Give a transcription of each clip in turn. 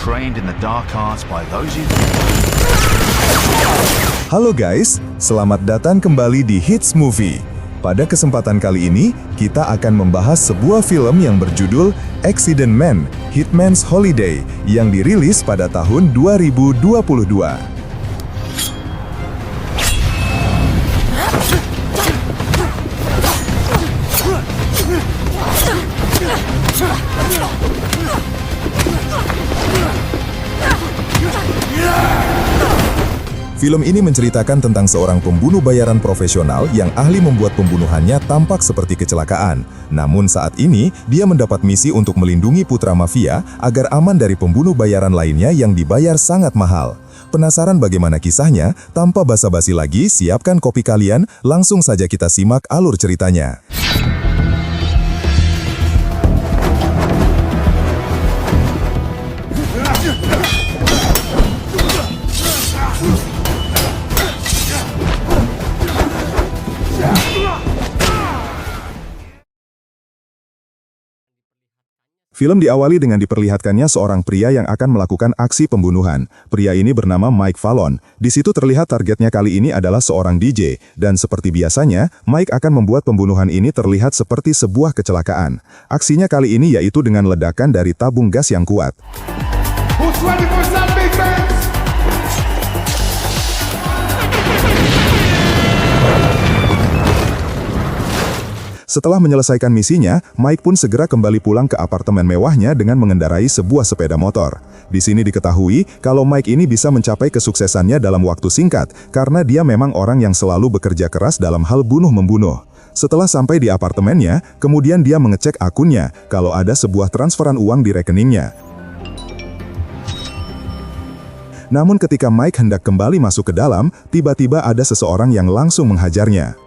Trained in the dark arts by those who... Halo guys, selamat datang kembali di Hits Movie. Pada kesempatan kali ini, kita akan membahas sebuah film yang berjudul Accident Man: Hitman's Holiday yang dirilis pada tahun 2022. Film ini menceritakan tentang seorang pembunuh bayaran profesional yang ahli membuat pembunuhannya tampak seperti kecelakaan. Namun saat ini, dia mendapat misi untuk melindungi putra mafia agar aman dari pembunuh bayaran lainnya yang dibayar sangat mahal. Penasaran bagaimana kisahnya? Tanpa basa-basi lagi, siapkan kopi kalian, langsung saja kita simak alur ceritanya. Film diawali dengan diperlihatkannya seorang pria yang akan melakukan aksi pembunuhan. Pria ini bernama Mike Fallon. Di situ terlihat targetnya kali ini adalah seorang DJ. Dan seperti biasanya, Mike akan membuat pembunuhan ini terlihat seperti sebuah kecelakaan. Aksinya kali ini yaitu dengan ledakan dari tabung gas yang kuat. Setelah menyelesaikan misinya, Mike pun segera kembali pulang ke apartemen mewahnya dengan mengendarai sebuah sepeda motor. Di sini diketahui kalau Mike ini bisa mencapai kesuksesannya dalam waktu singkat karena dia memang orang yang selalu bekerja keras dalam hal bunuh-membunuh. Setelah sampai di apartemennya, kemudian dia mengecek akunnya kalau ada sebuah transferan uang di rekeningnya. Namun ketika Mike hendak kembali masuk ke dalam, tiba-tiba ada seseorang yang langsung menghajarnya.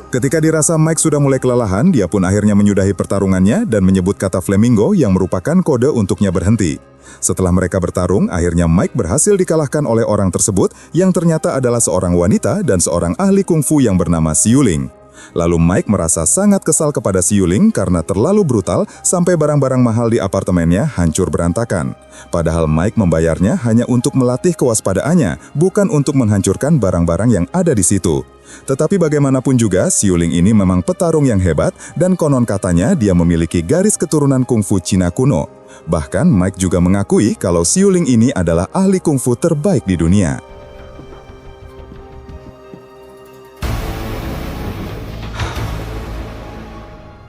Ketika dirasa Mike sudah mulai kelelahan, dia pun akhirnya menyudahi pertarungannya dan menyebut kata flamingo yang merupakan kode untuknya berhenti. Setelah mereka bertarung, akhirnya Mike berhasil dikalahkan oleh orang tersebut yang ternyata adalah seorang wanita dan seorang ahli kungfu yang bernama Siu Ling. Lalu Mike merasa sangat kesal kepada Siu Ling karena terlalu brutal sampai barang-barang mahal di apartemennya hancur berantakan. Padahal Mike membayarnya hanya untuk melatih kewaspadaannya, bukan untuk menghancurkan barang-barang yang ada di situ. Tetapi bagaimanapun juga, Siu Ling ini memang petarung yang hebat dan konon katanya dia memiliki garis keturunan kungfu Cina kuno. Bahkan Mike juga mengakui kalau Siu Ling ini adalah ahli kungfu terbaik di dunia.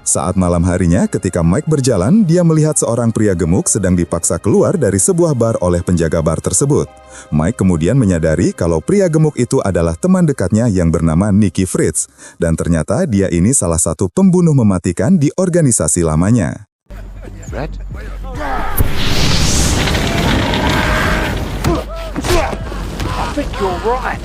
Saat malam harinya, ketika Mike berjalan, dia melihat seorang pria gemuk sedang dipaksa keluar dari sebuah bar oleh penjaga bar tersebut. Mike kemudian menyadari kalau pria gemuk itu adalah teman dekatnya yang bernama Nicky Fritz. Dan ternyata dia ini salah satu pembunuh mematikan di organisasi lamanya. Red? I think you're right.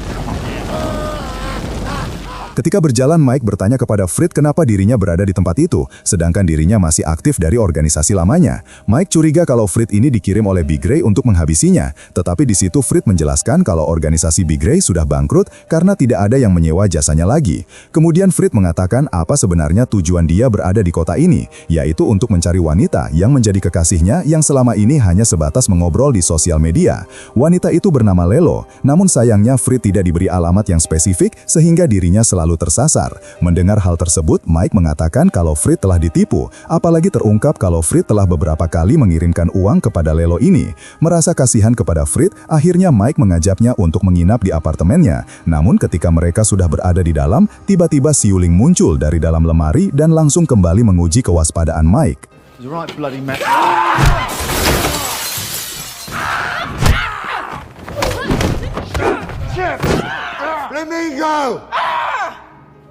Ketika berjalan, Mike bertanya kepada Fritz kenapa dirinya berada di tempat itu, sedangkan dirinya masih aktif dari organisasi lamanya. Mike curiga kalau Fritz ini dikirim oleh Big Ray untuk menghabisinya, tetapi di situ Fritz menjelaskan kalau organisasi Big Ray sudah bangkrut karena tidak ada yang menyewa jasanya lagi. Kemudian Fritz mengatakan apa sebenarnya tujuan dia berada di kota ini, yaitu untuk mencari wanita yang menjadi kekasihnya yang selama ini hanya sebatas mengobrol di sosial media. Wanita itu bernama Lelo, namun sayangnya Fritz tidak diberi alamat yang spesifik sehingga dirinya selalu selalu tersasar. Mendengar hal tersebut, Mike mengatakan kalau Frit telah ditipu, apalagi terungkap kalau Frit telah beberapa kali mengirimkan uang kepada Lelo ini. Merasa kasihan kepada Frit, akhirnya Mike mengajaknya untuk menginap di apartemennya. Namun ketika mereka sudah berada di dalam, tiba-tiba si Yuling muncul dari dalam lemari dan langsung kembali menguji kewaspadaan Mike. You're right, bloody man. Flamingo!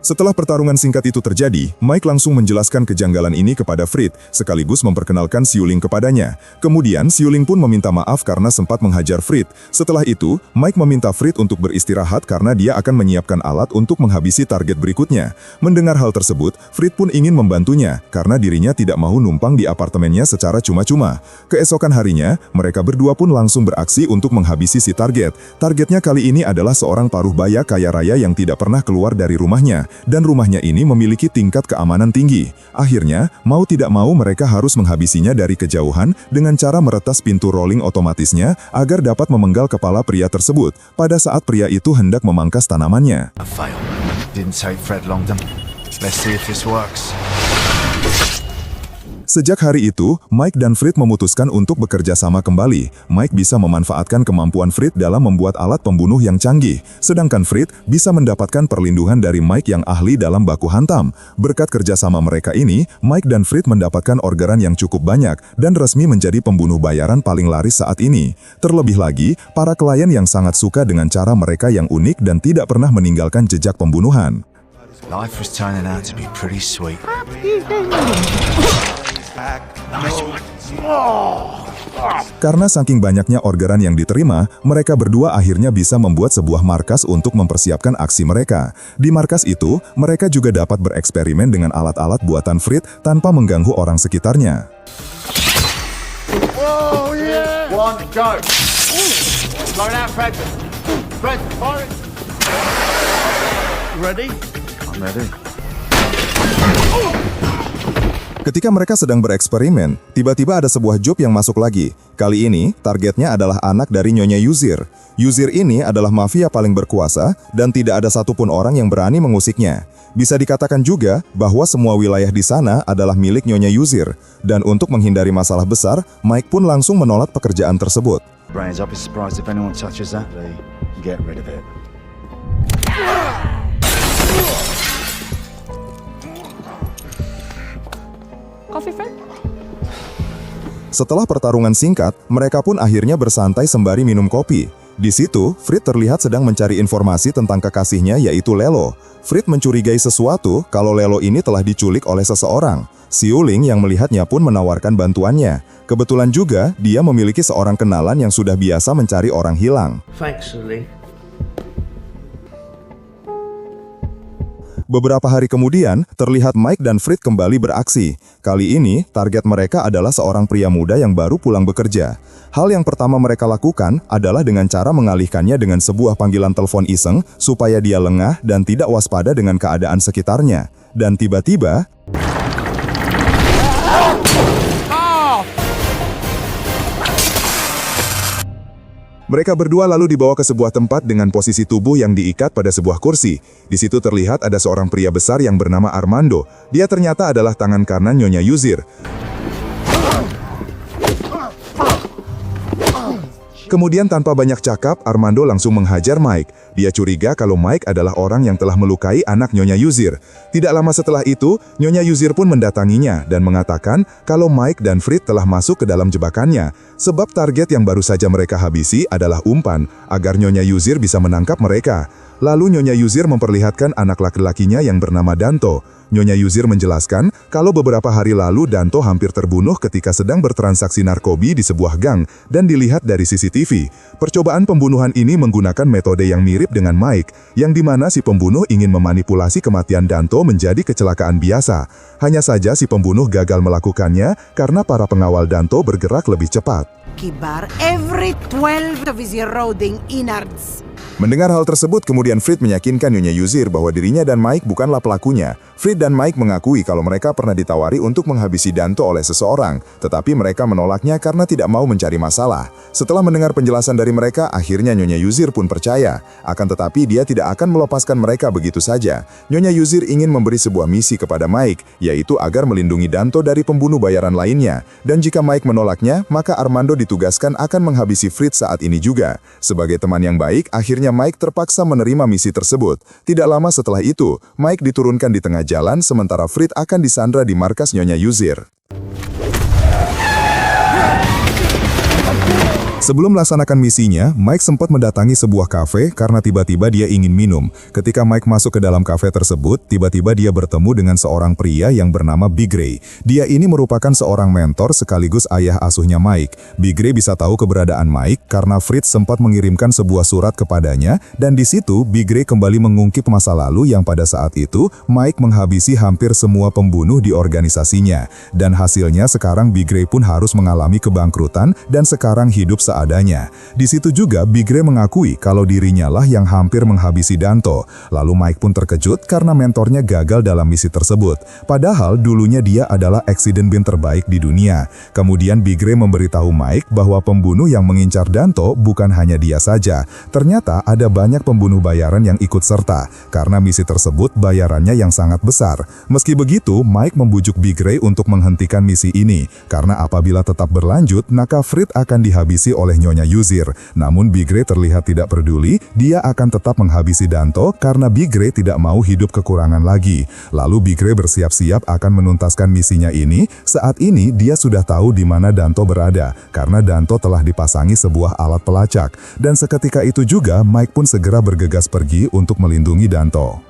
Setelah pertarungan singkat itu terjadi, Mike langsung menjelaskan kejanggalan ini kepada Frit, sekaligus memperkenalkan si Yuling kepadanya. Kemudian, si Yuling pun meminta maaf karena sempat menghajar Frit. Setelah itu, Mike meminta Frit untuk beristirahat karena dia akan menyiapkan alat untuk menghabisi target berikutnya. Mendengar hal tersebut, Frit pun ingin membantunya, karena dirinya tidak mau numpang di apartemennya secara cuma-cuma. Keesokan harinya, mereka berdua pun langsung beraksi untuk menghabisi si target. Targetnya kali ini adalah seorang paruh baya kaya raya yang tidak pernah keluar dari rumahnya. Dan rumahnya ini memiliki tingkat keamanan tinggi. Akhirnya, mau tidak mau mereka harus menghabisinya dari kejauhan dengan cara meretas pintu rolling otomatisnya agar dapat memenggal kepala pria tersebut pada saat pria itu hendak memangkas tanamannya. I failed. Didn't take Fred long then. Let's see if this works. Sejak hari itu, Mike dan Frit memutuskan untuk bekerja sama kembali. Mike bisa memanfaatkan kemampuan Frit dalam membuat alat pembunuh yang canggih, sedangkan Frit bisa mendapatkan perlindungan dari Mike yang ahli dalam baku hantam. Berkat kerjasama mereka ini, Mike dan Frit mendapatkan orderan yang cukup banyak dan resmi menjadi pembunuh bayaran paling laris saat ini. Terlebih lagi, para klien yang sangat suka dengan cara mereka yang unik dan tidak pernah meninggalkan jejak pembunuhan. Life was turning out to be pretty sweet. Karena saking banyaknya orderan yang diterima, mereka berdua akhirnya bisa membuat sebuah markas untuk mempersiapkan aksi mereka. Di markas itu, mereka juga dapat bereksperimen dengan alat-alat buatan Frit tanpa mengganggu orang sekitarnya. Oh, yeah! One, go. Going out, Fredson. Fredson, fire it. Ready? I'm ready. Ketika mereka sedang bereksperimen, tiba-tiba ada sebuah job yang masuk lagi. Kali ini, targetnya adalah anak dari Nyonya Yuzir. Yuzir ini adalah mafia paling berkuasa dan tidak ada satupun orang yang berani mengusiknya. Bisa dikatakan juga bahwa semua wilayah di sana adalah milik Nyonya Yuzir. Dan untuk menghindari masalah besar, Mike pun langsung menolak pekerjaan tersebut. Brains, I'd be surprised if anyone touches that. Get rid of it. Coffee friend? Setelah pertarungan singkat, mereka pun akhirnya bersantai sembari minum kopi. Di situ, Frit terlihat sedang mencari informasi tentang kekasihnya yaitu Lelo. Frit mencurigai sesuatu kalau Lelo ini telah diculik oleh seseorang. Si Yuling yang melihatnya pun menawarkan bantuannya. Kebetulan juga, dia memiliki seorang kenalan yang sudah biasa mencari orang hilang. Thanks, Lily. Beberapa hari kemudian, terlihat Mike dan Frit kembali beraksi. Kali ini, target mereka adalah seorang pria muda yang baru pulang bekerja. Hal yang pertama mereka lakukan adalah dengan cara mengalihkannya dengan sebuah panggilan telepon iseng supaya dia lengah dan tidak waspada dengan keadaan sekitarnya. Dan tiba-tiba, mereka berdua lalu dibawa ke sebuah tempat dengan posisi tubuh yang diikat pada sebuah kursi. Di situ terlihat ada seorang pria besar yang bernama Armando. Dia ternyata adalah tangan kanan Nyonya Yuzir. Kemudian tanpa banyak cakap, Armando langsung menghajar Mike. Dia curiga kalau Mike adalah orang yang telah melukai anak Nyonya Yuzir. Tidak lama setelah itu, Nyonya Yuzir pun mendatanginya dan mengatakan kalau Mike dan Frit telah masuk ke dalam jebakannya. Sebab target yang baru saja mereka habisi adalah umpan, agar Nyonya Yuzir bisa menangkap mereka. Lalu Nyonya Yuzir memperlihatkan anak laki-lakinya yang bernama Danto. Nyonya Yuzir menjelaskan kalau beberapa hari lalu Danto hampir terbunuh ketika sedang bertransaksi narkobi di sebuah gang dan dilihat dari CCTV. Percobaan pembunuhan ini menggunakan metode yang mirip dengan Mike, yang dimana si pembunuh ingin memanipulasi kematian Danto menjadi kecelakaan biasa. Hanya saja si pembunuh gagal melakukannya karena para pengawal Danto bergerak lebih cepat. Kibar every 12 of his eroding innards. Mendengar hal tersebut, kemudian Frit meyakinkan Nyonya Yuzir bahwa dirinya dan Mike bukanlah pelakunya. Fritz dan Mike mengakui kalau mereka pernah ditawari untuk menghabisi Danto oleh seseorang, tetapi mereka menolaknya karena tidak mau mencari masalah. Setelah mendengar penjelasan dari mereka, akhirnya Nyonya Yuzir pun percaya. Akan tetapi dia tidak akan melepaskan mereka begitu saja. Nyonya Yuzir ingin memberi sebuah misi kepada Mike, yaitu agar melindungi Danto dari pembunuh bayaran lainnya. Dan jika Mike menolaknya, maka Armando ditugaskan akan menghabisi Fritz saat ini juga. Sebagai teman yang baik, akhirnya Mike terpaksa menerima misi tersebut. Tidak lama setelah itu, Mike diturunkan di tengah jalan, sementara Fritz akan disandra di markas Nyonya Yuzir. Sebelum melaksanakan misinya, Mike sempat mendatangi sebuah kafe karena tiba-tiba dia ingin minum. Ketika Mike masuk ke dalam kafe tersebut, tiba-tiba dia bertemu dengan seorang pria yang bernama Big Ray. Dia ini merupakan seorang mentor sekaligus ayah asuhnya Mike. Big Ray bisa tahu keberadaan Mike karena Fritz sempat mengirimkan sebuah surat kepadanya, dan di situ Big Ray kembali mengungkip masa lalu yang pada saat itu Mike menghabisi hampir semua pembunuh di organisasinya. Dan hasilnya sekarang Big Ray pun harus mengalami kebangkrutan dan sekarang hidup seadanya. Di situ juga Big Ray mengakui kalau dirinya lah yang hampir menghabisi Danto. Lalu Mike pun terkejut karena mentornya gagal dalam misi tersebut. Padahal dulunya dia adalah accident bin terbaik di dunia. Kemudian Big Ray memberitahu Mike bahwa pembunuh yang mengincar Danto bukan hanya dia saja. Ternyata ada banyak pembunuh bayaran yang ikut serta karena misi tersebut bayarannya yang sangat besar. Meski begitu, Mike membujuk Big Ray untuk menghentikan misi ini karena apabila tetap berlanjut, maka Fritz akan dihabisi oleh Nyonya Yuzir. Namun Big Ray terlihat tidak peduli, dia akan tetap menghabisi Danto karena Big Ray tidak mau hidup kekurangan lagi. Lalu Big Ray bersiap-siap akan menuntaskan misinya ini. Saat ini dia sudah tahu di mana Danto berada karena Danto telah dipasangi sebuah alat pelacak. Dan seketika itu juga Mike pun segera bergegas pergi untuk melindungi Danto.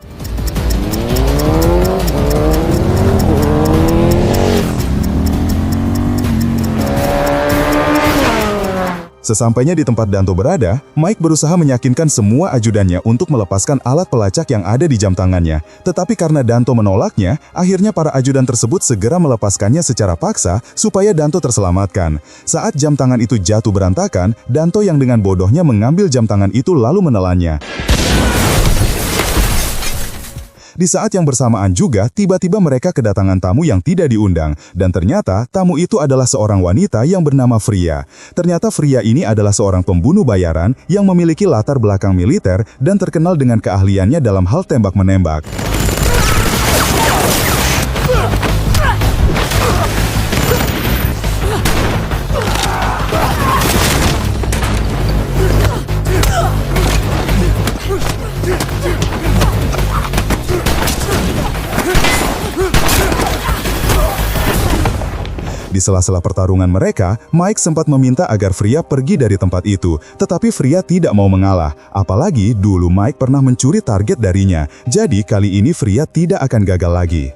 Sesampainya di tempat Danto berada, Mike berusaha meyakinkan semua ajudannya untuk melepaskan alat pelacak yang ada di jam tangannya. Tetapi karena Danto menolaknya, akhirnya para ajudan tersebut segera melepaskannya secara paksa supaya Danto terselamatkan. Saat jam tangan itu jatuh berantakan, Danto yang dengan bodohnya mengambil jam tangan itu lalu menelannya. Di saat yang bersamaan juga, tiba-tiba mereka kedatangan tamu yang tidak diundang. Dan ternyata, tamu itu adalah seorang wanita yang bernama Fria. Ternyata Fria ini adalah seorang pembunuh bayaran yang memiliki latar belakang militer dan terkenal dengan keahliannya dalam hal tembak-menembak. Di sela-sela pertarungan mereka, Mike sempat meminta agar Fria pergi dari tempat itu, tetapi Fria tidak mau mengalah. Apalagi dulu Mike pernah mencuri target darinya, jadi kali ini Fria tidak akan gagal lagi.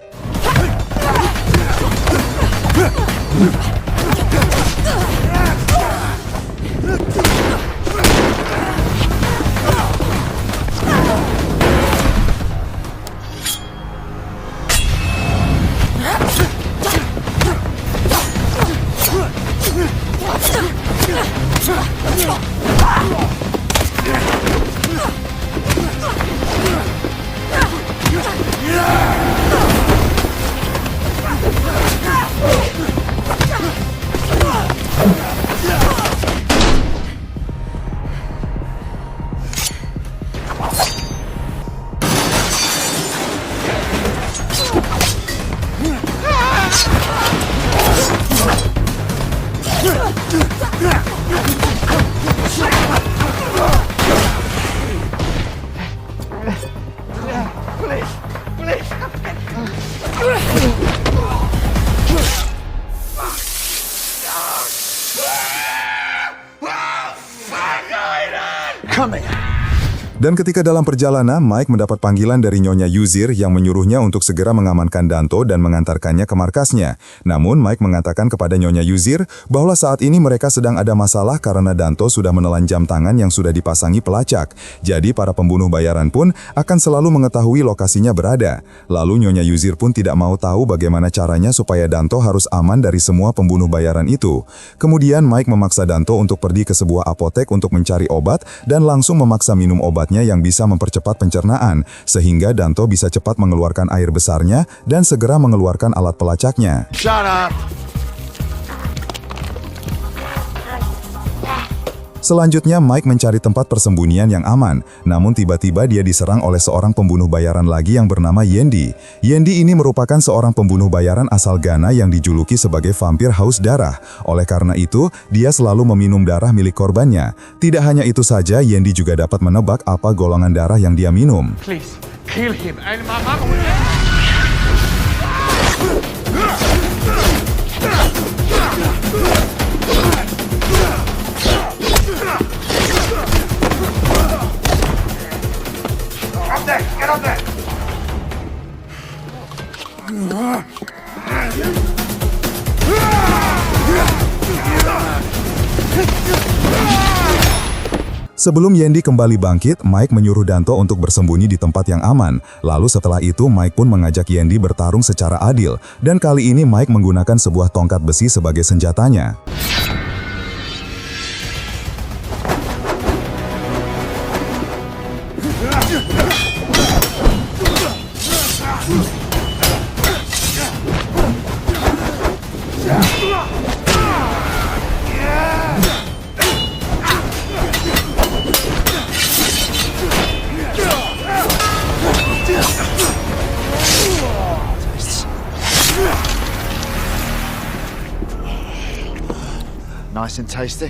Dan ketika dalam perjalanan, Mike mendapat panggilan dari Nyonya Yuzir yang menyuruhnya untuk segera mengamankan Danto dan mengantarkannya ke markasnya. Namun Mike mengatakan kepada Nyonya Yuzir bahwa saat ini mereka sedang ada masalah karena Danto sudah menelan jam tangan yang sudah dipasangi pelacak. Jadi para pembunuh bayaran pun akan selalu mengetahui lokasinya berada. Lalu Nyonya Yuzir pun tidak mau tahu bagaimana caranya supaya Danto harus aman dari semua pembunuh bayaran itu. Kemudian Mike memaksa Danto untuk pergi ke sebuah apotek untuk mencari obat dan langsung memaksa minum obatnya miliknya yang bisa mempercepat pencernaan, sehingga Danto bisa cepat mengeluarkan air besarnya dan segera mengeluarkan alat pelacaknya. Shut up! Selanjutnya, Mike mencari tempat persembunyian yang aman, namun tiba-tiba dia diserang oleh seorang pembunuh bayaran lagi yang bernama Yendi. Yendi ini merupakan seorang pembunuh bayaran asal Ghana yang dijuluki sebagai vampir haus darah. Oleh karena itu, dia selalu meminum darah milik korbannya. Tidak hanya itu saja, Yendi juga dapat menebak apa golongan darah yang dia minum. Please, kill him. And my mama Get up there! Sebelum Yendi kembali bangkit, Mike menyuruh Danto untuk bersembunyi di tempat yang aman. Lalu setelah itu, Mike pun mengajak Yendi bertarung secara adil. Dan kali ini Mike menggunakan sebuah tongkat besi sebagai senjatanya. Nice and tasty.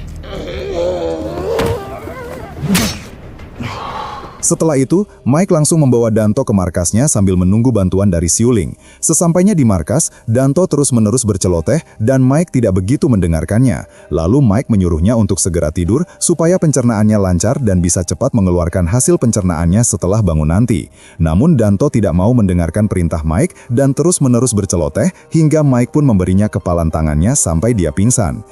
Setelah itu, Mike langsung membawa Danto ke markasnya sambil menunggu bantuan dari Xiuling. Sesampainya di markas, Danto terus-menerus berceloteh dan Mike tidak begitu mendengarkannya. Lalu Mike menyuruhnya untuk segera tidur supaya pencernaannya lancar dan bisa cepat mengeluarkan hasil pencernaannya setelah bangun nanti. Namun Danto tidak mau mendengarkan perintah Mike dan terus-menerus berceloteh hingga Mike pun memberinya kepalan tangannya sampai dia pingsan.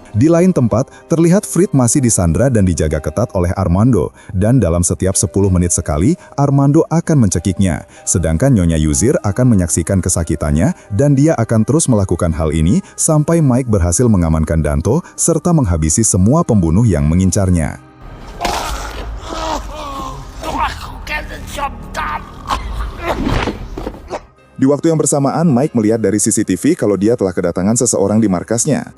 Di lain tempat, terlihat Frit masih disandra dan dijaga ketat oleh Armando, dan dalam setiap 10 menit sekali, Armando akan mencekiknya. Sedangkan Nyonya Yuzir akan menyaksikan kesakitannya, dan dia akan terus melakukan hal ini sampai Mike berhasil mengamankan Danto, serta menghabisi semua pembunuh yang mengincarnya. Di waktu yang bersamaan, Mike melihat dari CCTV kalau dia telah kedatangan seseorang di markasnya.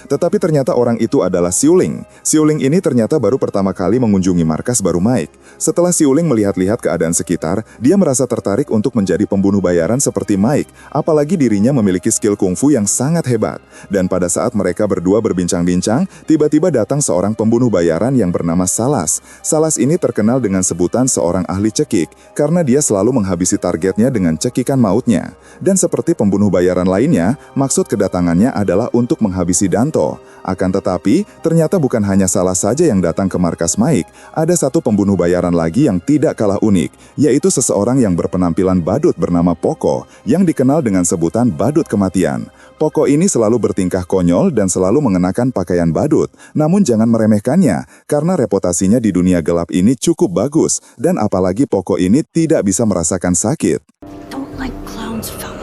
Tetapi ternyata orang itu adalah Xiuling. Xiuling ini ternyata baru pertama kali mengunjungi markas baru Mike. Setelah Xiuling melihat-lihat keadaan sekitar, dia merasa tertarik untuk menjadi pembunuh bayaran seperti Mike, apalagi dirinya memiliki skill kungfu yang sangat hebat. Dan pada saat mereka berdua berbincang-bincang, tiba-tiba datang seorang pembunuh bayaran yang bernama Salas. Salas ini terkenal dengan sebutan seorang ahli cekik, karena dia selalu menghabisi targetnya dengan cekikan mautnya. Dan seperti pembunuh bayaran lainnya, maksud kedatangannya adalah untuk menghabisi Danto. Akan tetapi, ternyata bukan hanya Salas saja yang datang ke markas Mike. Ada satu pembunuh bayaran lagi yang tidak kalah unik, yaitu seseorang yang berpenampilan badut bernama Poco, yang dikenal dengan sebutan badut kematian. Poco ini selalu bertingkah konyol dan selalu mengenakan pakaian badut. Namun jangan meremehkannya, karena reputasinya di dunia gelap ini cukup bagus, dan apalagi Poco ini tidak bisa merasakan sakit. Don't like clowns, fella.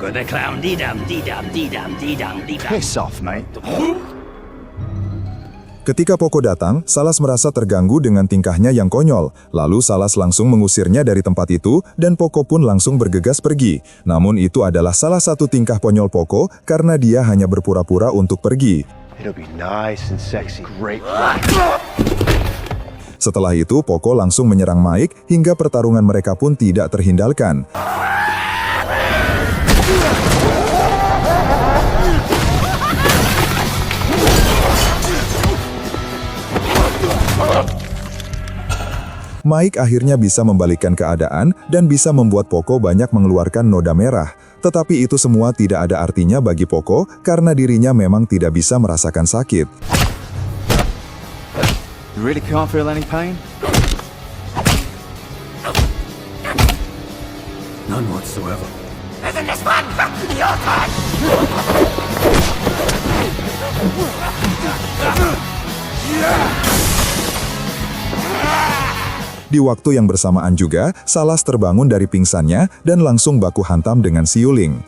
Poco the clown, dee-dum, dee-dum, dee-dum, dee-dum, dee-dum. Piss off, mate. Ketika Poco datang, Salas merasa terganggu dengan tingkahnya yang konyol. Lalu Salas langsung mengusirnya dari tempat itu, dan Poco pun langsung bergegas pergi. Namun itu adalah salah satu tingkah konyol Poco, karena dia hanya berpura-pura untuk pergi. It'll be nice and sexy. Great. Setelah itu, Poco langsung menyerang Mike, hingga pertarungan mereka pun tidak terhindarkan. Mike akhirnya bisa membalikkan keadaan dan bisa membuat Poco banyak mengeluarkan noda merah. Tetapi itu semua tidak ada artinya bagi Poco karena dirinya memang tidak bisa merasakan sakit. You really can't feel any pain? None whatsoever. Isn't this fun? Your turn! Di waktu yang bersamaan juga, Salas terbangun dari pingsannya dan langsung baku hantam dengan Xiuling.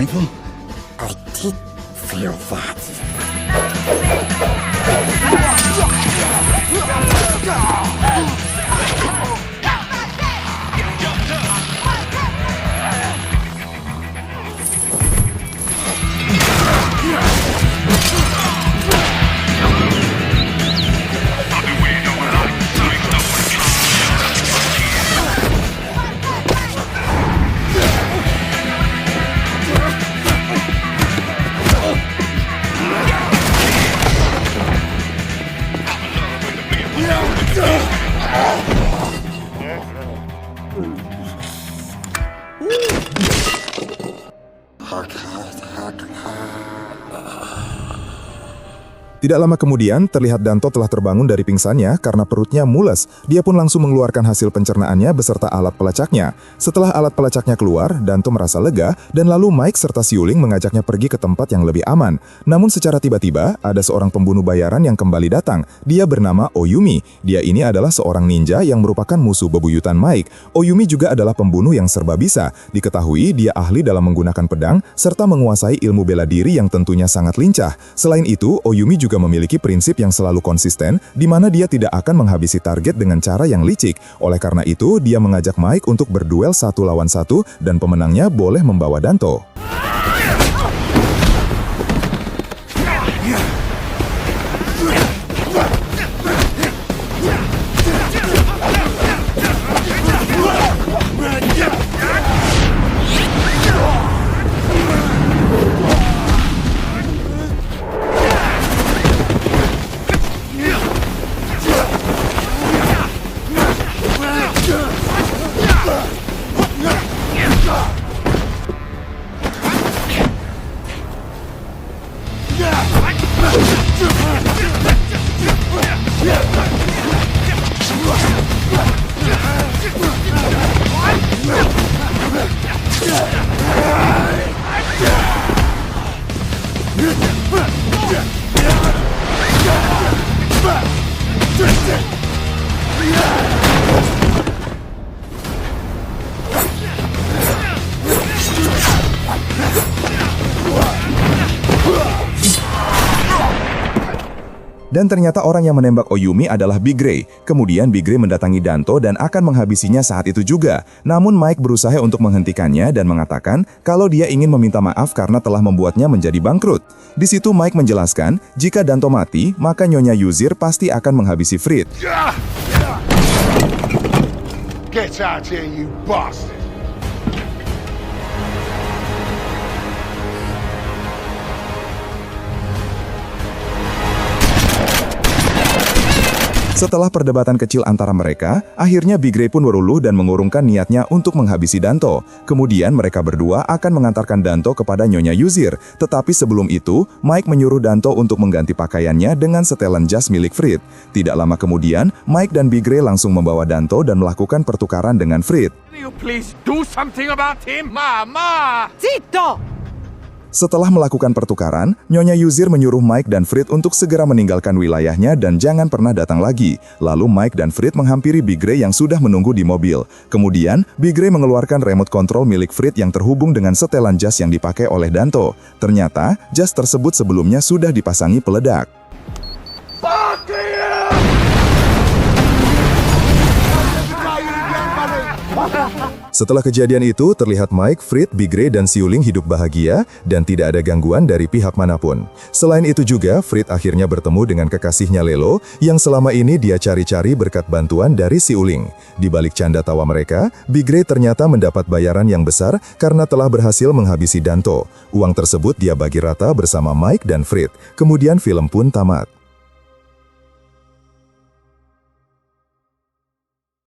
Painful? I did feel that. Tidak lama kemudian, terlihat Danto telah terbangun dari pingsannya karena perutnya mules. Dia pun langsung mengeluarkan hasil pencernaannya beserta alat pelacaknya. Setelah alat pelacaknya keluar, Danto merasa lega dan lalu Mike serta Siuling mengajaknya pergi ke tempat yang lebih aman. Namun secara tiba-tiba, ada seorang pembunuh bayaran yang kembali datang. Dia bernama Oyumi. Dia ini adalah seorang ninja yang merupakan musuh bebuyutan Mike. Oyumi juga adalah pembunuh yang serba bisa. Diketahui dia ahli dalam menggunakan pedang serta menguasai ilmu bela diri yang tentunya sangat lincah. Selain itu, Oyumi juga memiliki prinsip yang selalu konsisten, di mana dia tidak akan menghabisi target dengan cara yang licik. Oleh karena itu, dia mengajak Mike untuk berduel 1 lawan 1 dan pemenangnya boleh membawa Danto. Dan ternyata orang yang menembak Oyumi adalah Big Ray. Kemudian Big Ray mendatangi Danto dan akan menghabisinya saat itu juga. Namun Mike berusaha untuk menghentikannya dan mengatakan kalau dia ingin meminta maaf karena telah membuatnya menjadi bangkrut. Di situ Mike menjelaskan, jika Danto mati, maka Nyonya Yuzir pasti akan menghabisi Frit. Get out here, you bastard! Setelah perdebatan kecil antara mereka, akhirnya Big Ray pun beruluh dan mengurungkan niatnya untuk menghabisi Danto. Kemudian mereka berdua akan mengantarkan Danto kepada Nyonya Yuzir. Tetapi sebelum itu, Mike menyuruh Danto untuk mengganti pakaiannya dengan setelan jas milik Frit. Tidak lama kemudian, Mike dan Big Ray langsung membawa Danto dan melakukan pertukaran dengan Frit. Will you please do something about him, Mama? Zitto! Setelah melakukan pertukaran, Nyonya Yuzir menyuruh Mike dan Frit untuk segera meninggalkan wilayahnya dan jangan pernah datang lagi. Lalu Mike dan Frit menghampiri Big Ray yang sudah menunggu di mobil. Kemudian, Big Ray mengeluarkan remote control milik Frit yang terhubung dengan setelan jas yang dipakai oleh Danto. Ternyata, jas tersebut sebelumnya sudah dipasangi peledak. Fuck you! Setelah kejadian itu, terlihat Mike, Frit, Big Ray, dan Siuling hidup bahagia dan tidak ada gangguan dari pihak manapun. Selain itu juga, Frit akhirnya bertemu dengan kekasihnya Lelo yang selama ini dia cari-cari berkat bantuan dari Siuling. Di balik canda tawa mereka, Big Ray ternyata mendapat bayaran yang besar karena telah berhasil menghabisi Danto. Uang tersebut dia bagi rata bersama Mike dan Frit. Kemudian film pun tamat.